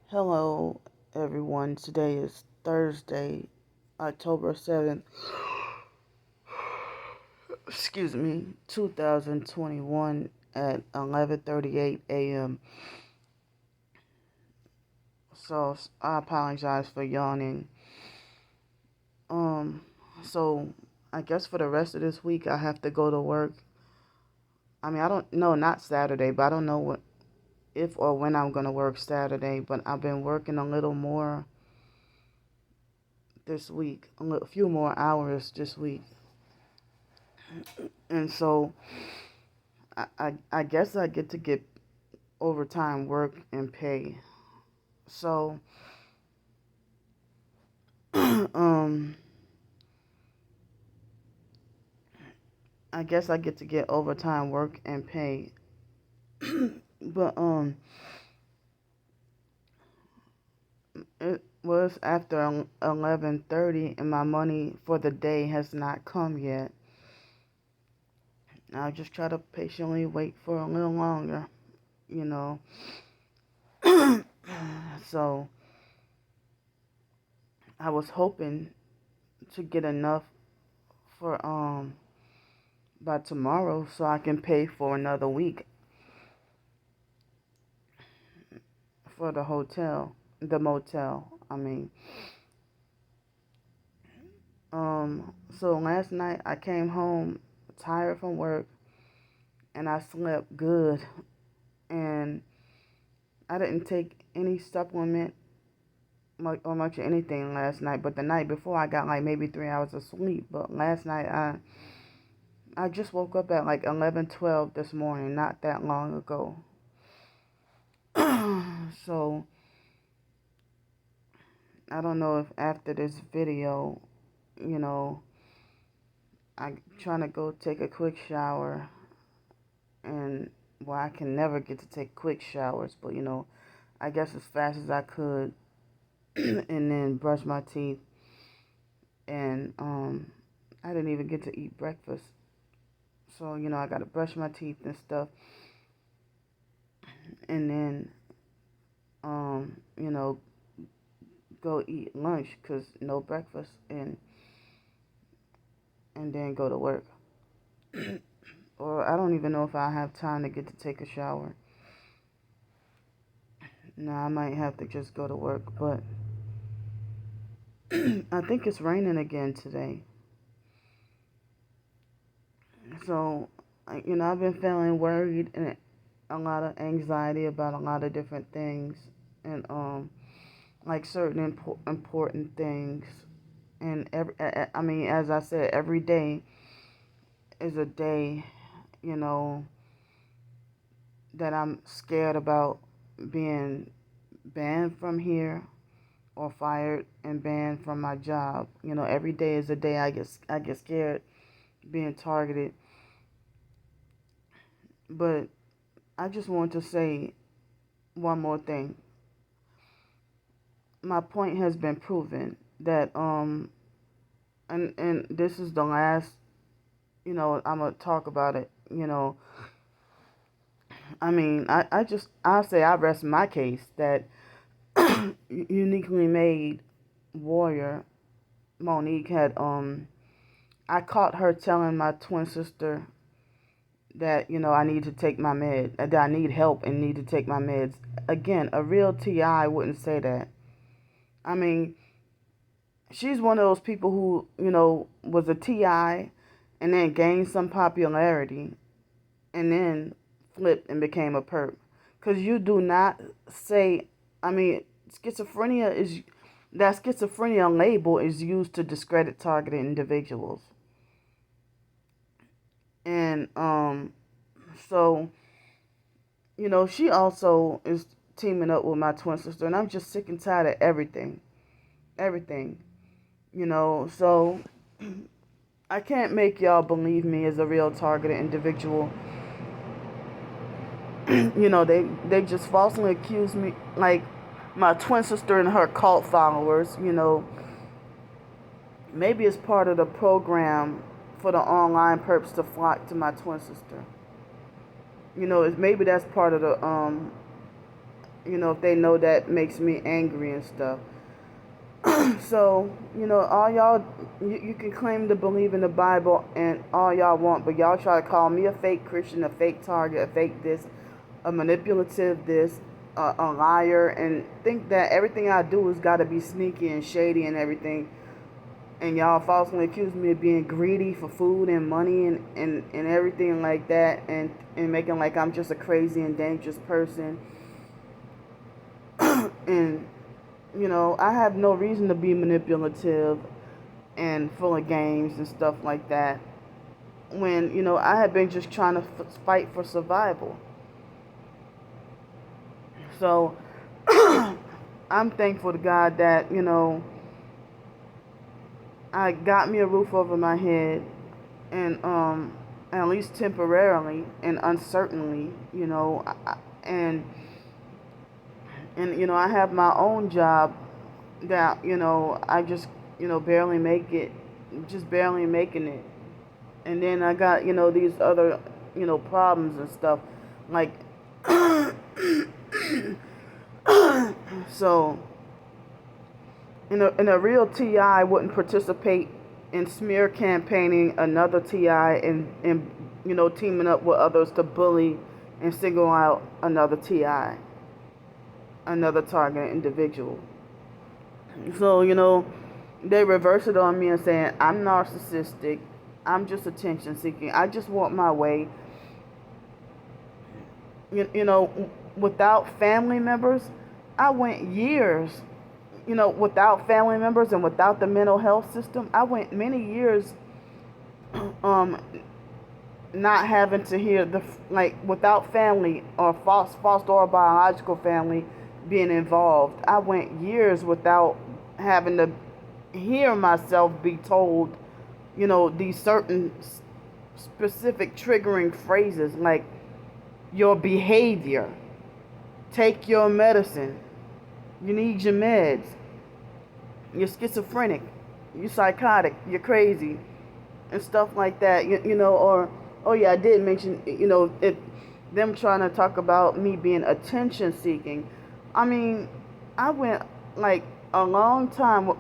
Hello, everyone. Today is Thursday, October 7th, excuse me, 2021 at 11:38 a.m. So I apologize for yawning. Um, so I guess for the rest of this week, I have to go to work. I mean, I don't know, not Saturday, but I don't know what if or when I'm going to work Saturday, but I've been working a little more this week, a few more hours this week. And so I guess I get to get overtime work and pay. So, um, I guess I get to get overtime work and pay. But, it was after 11:30 and my money for the day has not come yet. I'll just try to patiently wait for a little longer, you know. So, I was hoping to get enough for, by tomorrow so I can pay for another week for the motel, I mean. So last night I came home tired from work and I slept good and I didn't take any supplement or much of anything last night, but the night before I got like maybe 3 hours of sleep. But last night I just woke up at like 11:12 this morning, not that long ago. So I don't know if after this video, you know, I'm trying to go take a quick shower and well, I can never get to take quick showers, but I guess as fast as I could and then brush my teeth and I didn't even get to eat breakfast. So, I got to brush my teeth and stuff and then um, you know, go eat lunch cuz no breakfast and then go to work. Or I don't even know if I have time to get to take a shower. No, I might have to just go to work, but I think it's raining again today. So, I've been feeling worried and a lot of anxiety about a lot of different things and like certain important things. And I mean, as I said, every day is a day, you know, that I'm scared about being banned from here or fired and banned from my job. Every day is a day I get scared being targeted. But I just want to say one more thing. My point has been proven that and this is the last, I'm gonna talk about it. I mean, I'll say I rest my case that uniquely made warrior Monique had I caught her telling my twin sister that I need to take my med, that I need help and need to take my meds. Again, a real TI wouldn't say that. I mean, she's one of those people who was a TI and then gained some popularity and then flipped and became a perp. Because you do not say, I mean, schizophrenia is, that schizophrenia label is used to discredit targeted individuals. And so she also is teaming up with my twin sister, and I'm just sick and tired of everything. So I can't make y'all believe me as a real targeted individual. They just falsely accuse me, like my twin sister and her cult followers. Maybe it's part of the program for the online perps to flock to my twin sister. Maybe that's part of the if they know that makes me angry and stuff. So, all y'all, you can claim to believe in the Bible and all y'all want, but y'all try to call me a fake Christian, a fake target, a fake this, a manipulative this, a liar, and think that everything I do has got to be sneaky and shady and everything. And y'all falsely accuse me of being greedy for food and money and everything like that, and making like I'm just a crazy and dangerous person. And I have no reason to be manipulative and full of games and stuff like that, when I have been just trying to fight for survival. So I'm thankful to God that I got me a roof over my head, and at least temporarily and uncertainly, and I have my own job that I just barely make it, just barely making it. And then I got these other problems and stuff like so in a real TI wouldn't participate in smear campaigning another TI and teaming up with others to bully and single out another TI, another target individual. So, they reverse it on me and saying I'm narcissistic, I'm just attention seeking, I just want my way. Without family members, I went years, without family members and without the mental health system, I went many years not having to hear without family or foster or biological family being involved. I went years without having to hear myself be told, these certain specific triggering phrases like your behavior, take your medicine, you need your meds, you're schizophrenic, you're psychotic, you're crazy, and stuff like that. Or, oh yeah, I did mention, if them trying to talk about me being attention seeking. I mean, I went like a long time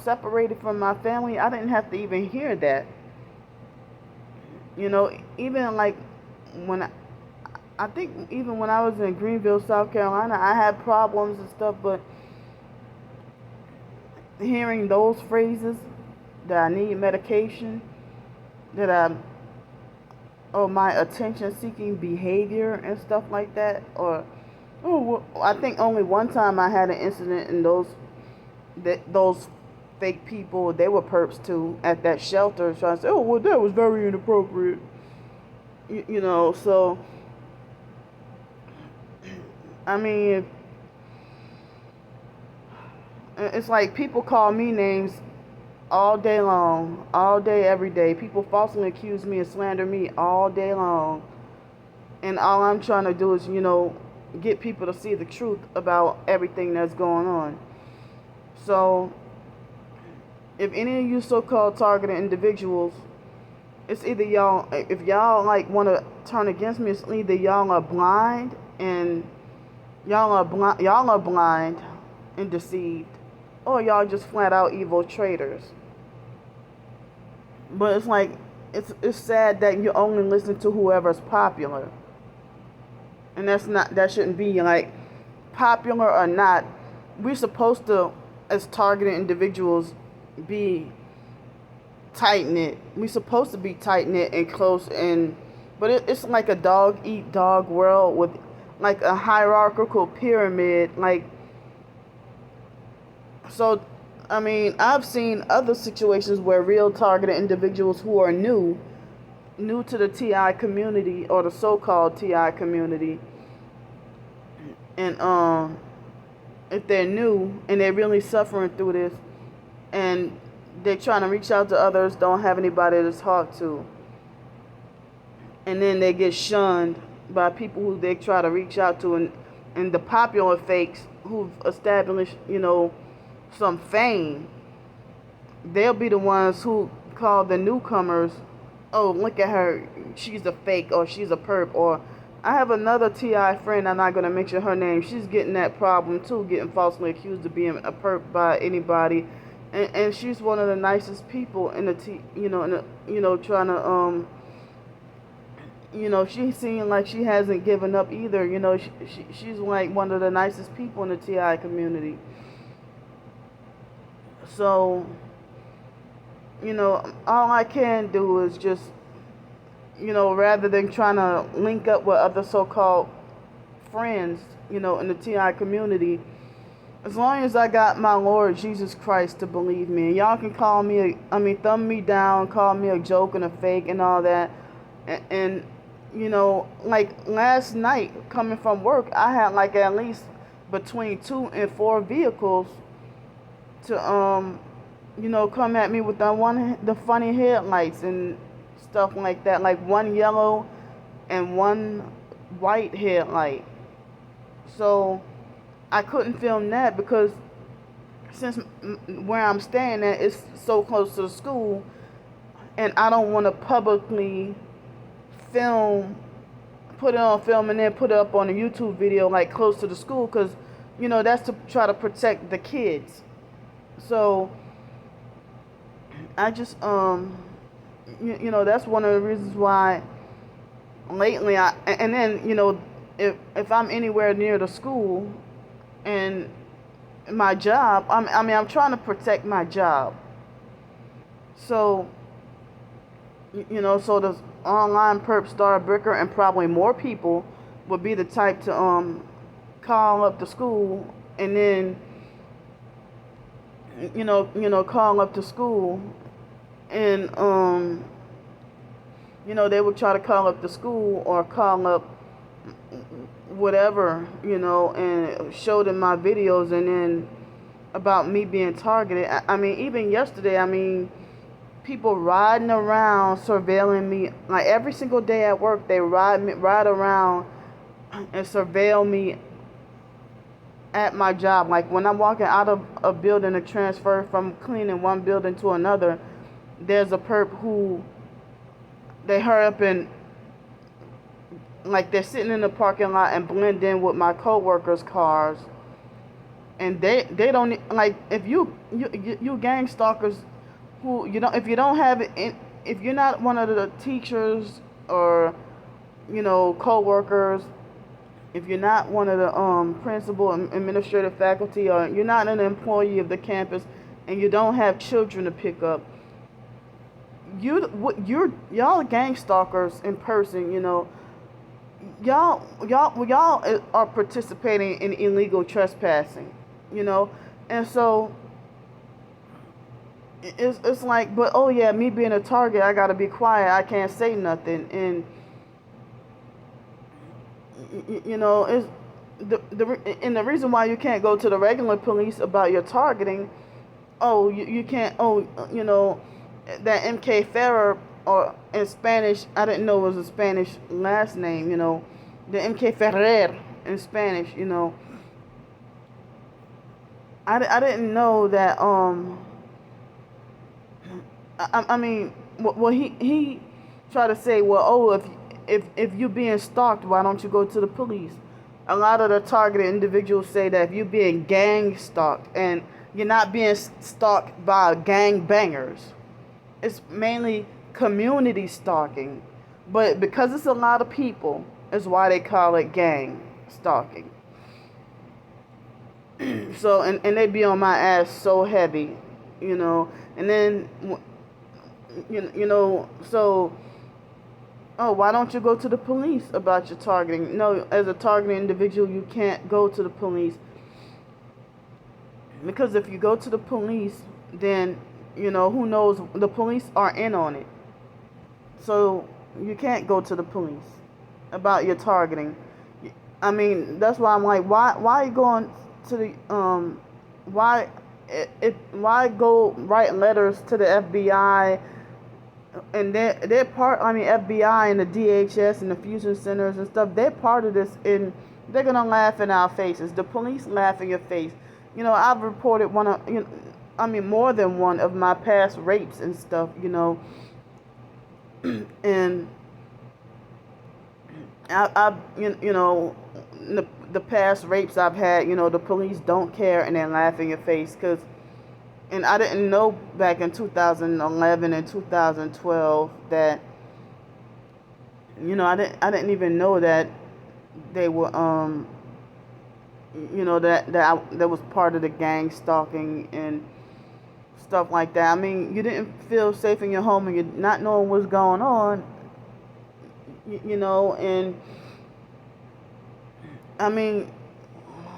separated from my family. I didn't have to even hear that. Even like when I think even when I was in Greenville, South Carolina, I had problems and stuff, but hearing those phrases that I need medication, or my attention-seeking behavior and stuff like that, or I think only one time I had an incident, and those fake people, they were perps too at that shelter, trying to say, oh well, that was very inappropriate, So I mean, it's like people call me names all day long, all day, every day. People falsely accuse me and slander me all day long. And all I'm trying to do is, get people to see the truth about everything that's going on. So, if any of you so-called targeted individuals, it's either y'all, if y'all want to turn against me, it's either y'all are blind and y'all are blind and deceived, or y'all just flat out evil traitors. But it's like, it's sad that you only listen to whoever's popular. And that shouldn't be like, popular or not, we're supposed to, as targeted individuals, be tight-knit. We're supposed to be tight-knit and close, but it's like a dog-eat-dog world with like a hierarchical pyramid, so I mean, I've seen other situations where real targeted individuals who are new to the TI community or the so-called TI community, and if they're new and they're really suffering through this, and they're trying to reach out to others, don't have anybody to talk to, and then they get shunned by people who they try to reach out to, and the popular fakes who've established, some fame, they'll be the ones who call the newcomers, oh, look at her, she's a fake, or she's a perp, or I have another TI friend. I'm not gonna mention her name. She's getting that problem too, getting falsely accused of being a perp by anybody, and she's one of the nicest people in the trying to she seemed like she hasn't given up either. She's like one of the nicest people in the TI community. So, all I can do is just, rather than trying to link up with other so-called friends, in the TI community, as long as I got my Lord Jesus Christ to believe me, and y'all can call me, thumb me down, call me a joke and a fake and all that, and like last night coming from work, I had like at least between 2 and 4 vehicles to come at me with the funny headlights and stuff like that, like one yellow and one white headlight. So I couldn't film that because since where I'm staying at is so close to the school, and I don't want to publicly film, put it on film and then put it up on a YouTube video like close to the school, because that's to try to protect the kids. So I just that's one of the reasons why lately and then if I'm anywhere near the school and my job, I'm trying to protect my job. So so the online perp star bricker and probably more people would be the type to call up the school and then call up the school and they would try to call up the school or call up whatever, and show them my videos and then about me being targeted. I mean, even yesterday, people riding around surveilling me. Like every single day at work, they ride around and surveil me at my job. Like when I'm walking out of a building to transfer from cleaning one building to another, there's a perp who they hurry up and like they're sitting in the parking lot and blend in with my coworkers' cars, and they don't like if you gang stalkers who if you don't have it if you're not one of the teachers or coworkers, if you're not one of the principal and administrative faculty, or you're not an employee of the campus and you don't have children to pick up, y'all gang stalkers in person, y'all are participating in illegal trespassing, and so it's like, but oh yeah, me being a target, I gotta be quiet, I can't say nothing, and it's the reason why you can't go to the regular police about your targeting. Oh, you can't. Oh, that MK Ferrer, or in Spanish, I didn't know it was a Spanish last name. The MK Ferrer in Spanish. I didn't know that. Well, he tried to say, well, oh, if you're being stalked, why don't you go to the police? A lot of the targeted individuals say that if you're being gang stalked and you're not being stalked by gang bangers, it's mainly community stalking. But because it's a lot of people, is why they call it gang stalking. So, and they be on my ass so heavy, and then, so, oh, why don't you go to the police about your targeting? No, as a targeted individual, you can't go to the police. Because if you go to the police, then, who knows, the police are in on it. So you can't go to the police about your targeting. That's why I'm like, why are you going to the, why go write letters to the FBI? And they're part, FBI and the DHS and the fusion centers and stuff, they're part of this, and they're going to laugh in our faces. The police laugh in your face. I've reported more than one of my past rapes and stuff, and You know, the past rapes I've had, you know, the police don't care and then laugh in your face. And I didn't know back in 2011 and 2012 that, you know, I didn't even know that they were, you know, that was part of the gang stalking and stuff like that. I mean, you didn't feel safe in your home and you not knowing what's going on, you know, and I mean,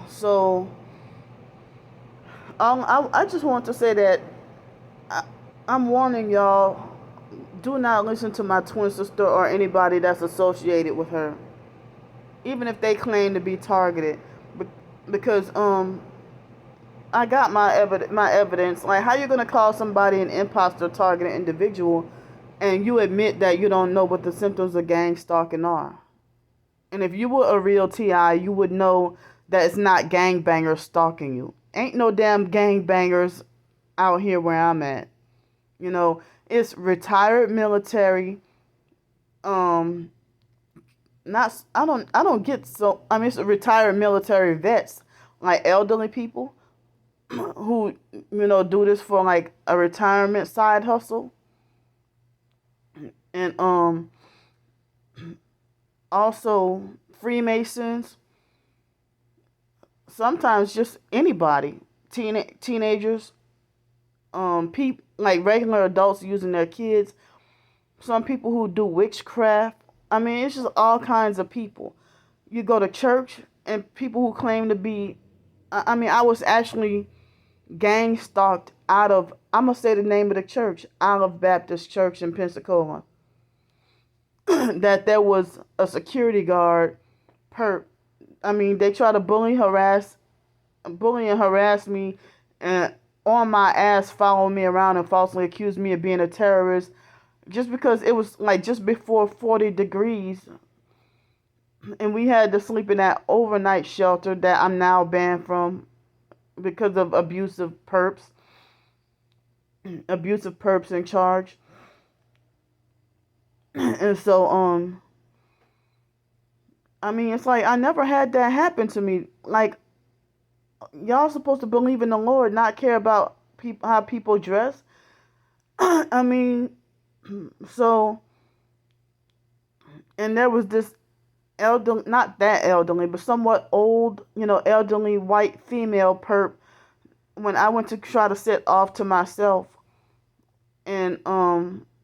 so I just want to say that I, I'm warning y'all, do not listen to my twin sister or anybody that's associated with her, even if they claim to be targeted, because I got my evidence. Like, how you gonna call somebody an imposter targeted individual, and you admit that you don't know what the symptoms of gang stalking are? And if you were a real TI, you would know that it's not gangbangers stalking you. Ain't no damn gangbangers out here where I'm at. You know, it's retired military. Um, not I don't get so. I mean, it's retired military vets, like elderly people who, you know, do this for like a retirement side hustle, and also Freemasons. Sometimes just anybody, teenagers, like regular adults using their kids. Some people who do witchcraft. I mean, it's just all kinds of people. You go to church and people who claim to be. I mean, I was actually gang stalked out of. I'm gonna say the name of the church, Olive Baptist Church in Pensacola. That there was a security guard. Per, I mean, they try to bully and harass me, and on my ass, follow me around and falsely accuse me of being a terrorist, just because it was like just before 40 degrees, and we had to sleep in that overnight shelter that I'm now banned from because of abusive perps in charge. And so I mean, it's like I never had that happen to me. Like, y'all supposed to believe in the Lord, not care about how people dress. I mean, so, and there was this elderly, not that elderly, but somewhat old, you know, elderly white female perp when I went to try to sit off to myself, and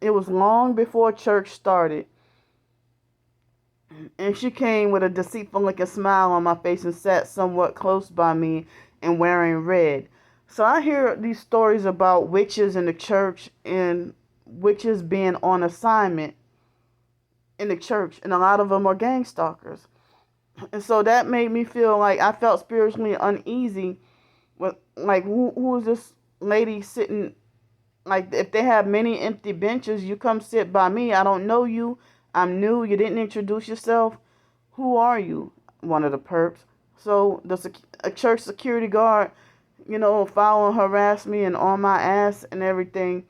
it was long before church started, and she came with a deceitful looking smile on my face and sat somewhat close by me and wearing red. So I hear these stories about witches in the church and witches being on assignment in the church, and a lot of them are gang stalkers. And so that made me feel like I felt spiritually uneasy with, like, who is this lady sitting? Like, if they have many empty benches, you come sit by me. I don't know you. I'm new. You didn't introduce yourself. Who are you? One of the perps. So a church security guard, you know, following, harass me and on my ass and everything.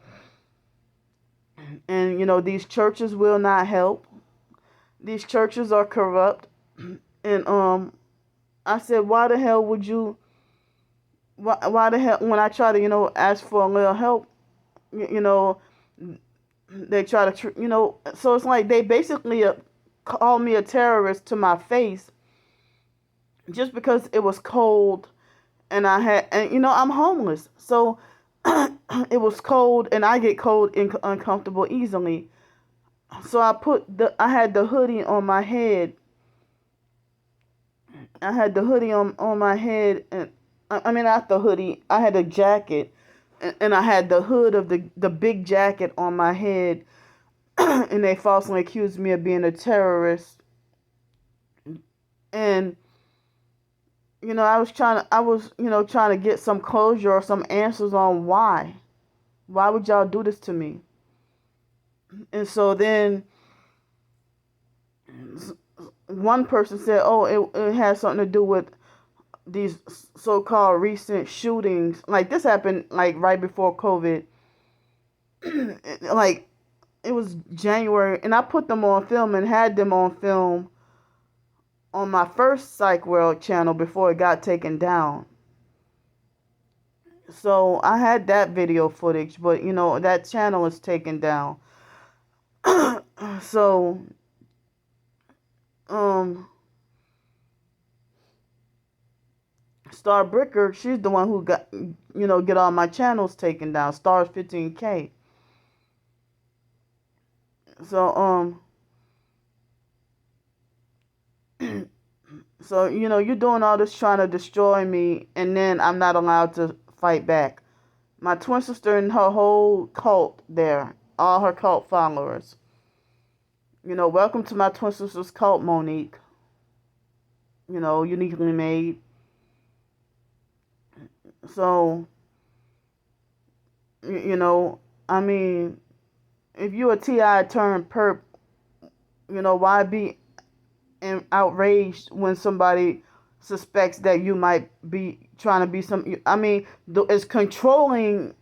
And, you know, these churches will not help. These churches are corrupt. And I said, why the hell would you? Why the hell, when I try to, you know, ask for a little help, you know, they try to, you know, so it's like they basically call me a terrorist to my face just because it was cold, and you know, I'm homeless, so it was cold, and I get cold and uncomfortable easily. So I had the hoodie on my head. I had the hoodie on my head, and I mean, not the hoodie. I had a jacket, and I had the hood of the big jacket on my head, and they falsely accused me of being a terrorist. And, you know, you know, trying to get some closure or some answers on why. Why would y'all do this to me? And so then one person said, oh, it has something to do with these so-called recent shootings. Like, this happened like right before COVID. Like, it was January, and I put them on film and had them on film on my first Psych World channel before it got taken down. So I had that video footage, but that channel is taken down. So um Star Bricker, she's the one who got get all my channels taken down. Stars 15K. So so you're doing all this trying to destroy me, and then I'm not allowed to fight back. My twin sister and her whole cult there, all her cult followers. Welcome to my twin sister's cult, Monique. Uniquely made. So, I mean, if you a TI turned perp, why be outraged when somebody suspects that you might be trying to be some? I mean, it's controlling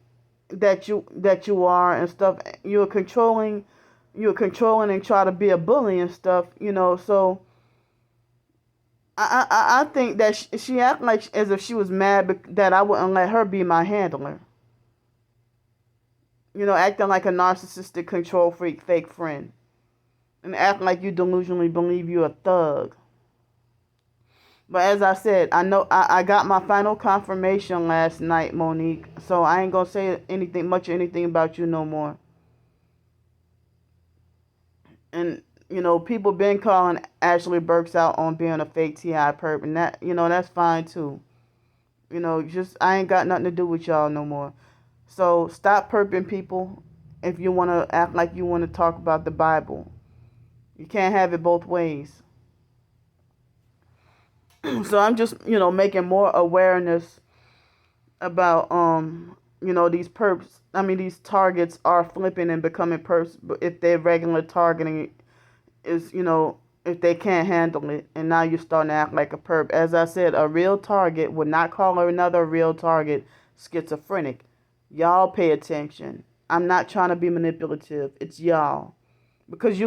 that you are and stuff. You're controlling and try to be a bully and stuff. So I think that she acted like as if she was mad that I wouldn't let her be my handler. Acting like a narcissistic control freak fake friend. And acting like you delusionally believe you're a thug. But as I said, I know I got my final confirmation last night, Monique. So I ain't gonna say anything about you no more. And people been calling Ashley Burks out on being a fake TI perp, and that's fine too. Just I ain't got nothing to do with y'all no more. So stop perping people if you want to act like you want to talk about the Bible. You can't have it both ways. So I'm just, making more awareness about, these perps. I mean, these targets are flipping and becoming perps if their regular targeting is, if they can't handle it. And now you're starting to act like a perp. As I said, a real target would not call another real target schizophrenic. Y'all pay attention. I'm not trying to be manipulative. It's y'all. Because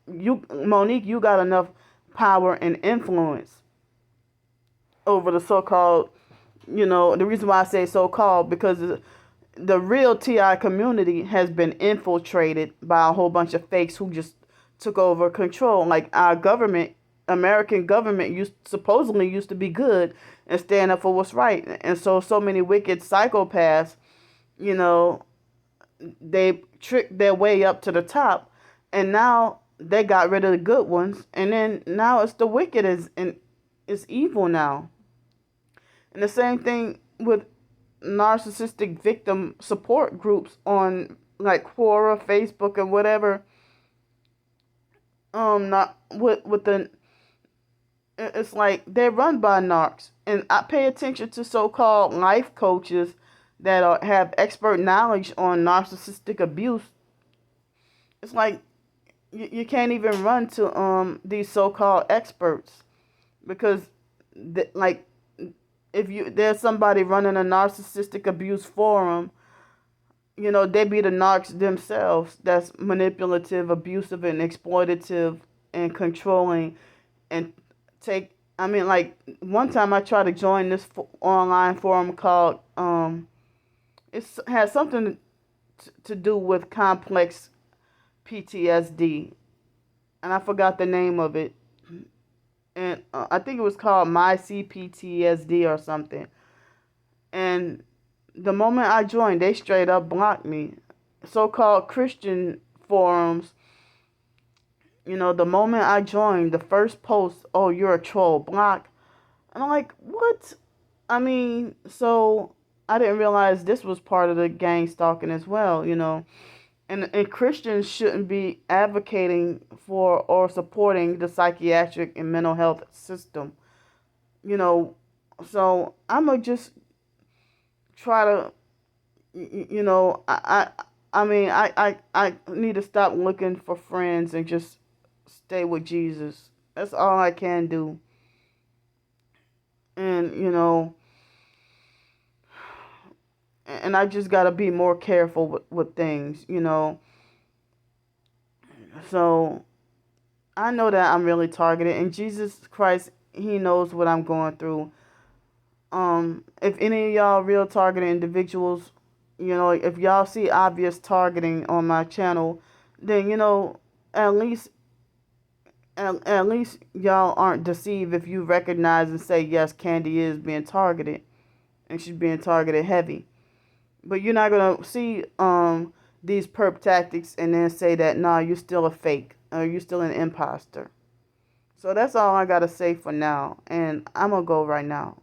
Monique, you got enough power and influence over the so-called, the reason why I say so-called, because the real TI community has been infiltrated by a whole bunch of fakes who just took over control. Like our government, American government supposedly used to be good and stand up for what's right. And so many wicked psychopaths, they tricked their way up to the top, and now they got rid of the good ones, and then now it's the wicked and it's evil now. And the same thing with narcissistic victim support groups on like Quora, Facebook, and whatever. Not with the. It's like they're run by narcs, and I pay attention to so-called life coaches that have expert knowledge on narcissistic abuse. It's like you can't even run to these so-called experts because like if there's somebody running a narcissistic abuse forum, they be the narcs themselves that's manipulative, abusive, and exploitative and controlling and I mean, like one time I tried to join this online forum called it has something to do with complex PTSD, and I forgot the name of it, and I think it was called My CPTSD or something. And the moment I joined, they straight up blocked me. So-called Christian forums, the moment I joined, the first post, "Oh, you're a troll," block. And I'm like, what? I mean, so I didn't realize this was part of the gang stalking as well, And Christians shouldn't be advocating for or supporting the psychiatric and mental health system, So I'm going to just try to, I need to stop looking for friends and just stay with Jesus. That's all I can do. And, and I just got to be more careful with things, So I know that I'm really targeted, and Jesus Christ, He knows what I'm going through. If any of y'all real targeted individuals, if y'all see obvious targeting on my channel, then at least at least y'all aren't deceived if you recognize and say, yes, Candy is being targeted, and she's being targeted heavy. But you're not gonna see these perp tactics and then say that, nah, you're still a fake or you're still an imposter. So that's all I gotta say for now, and I'm gonna go right now.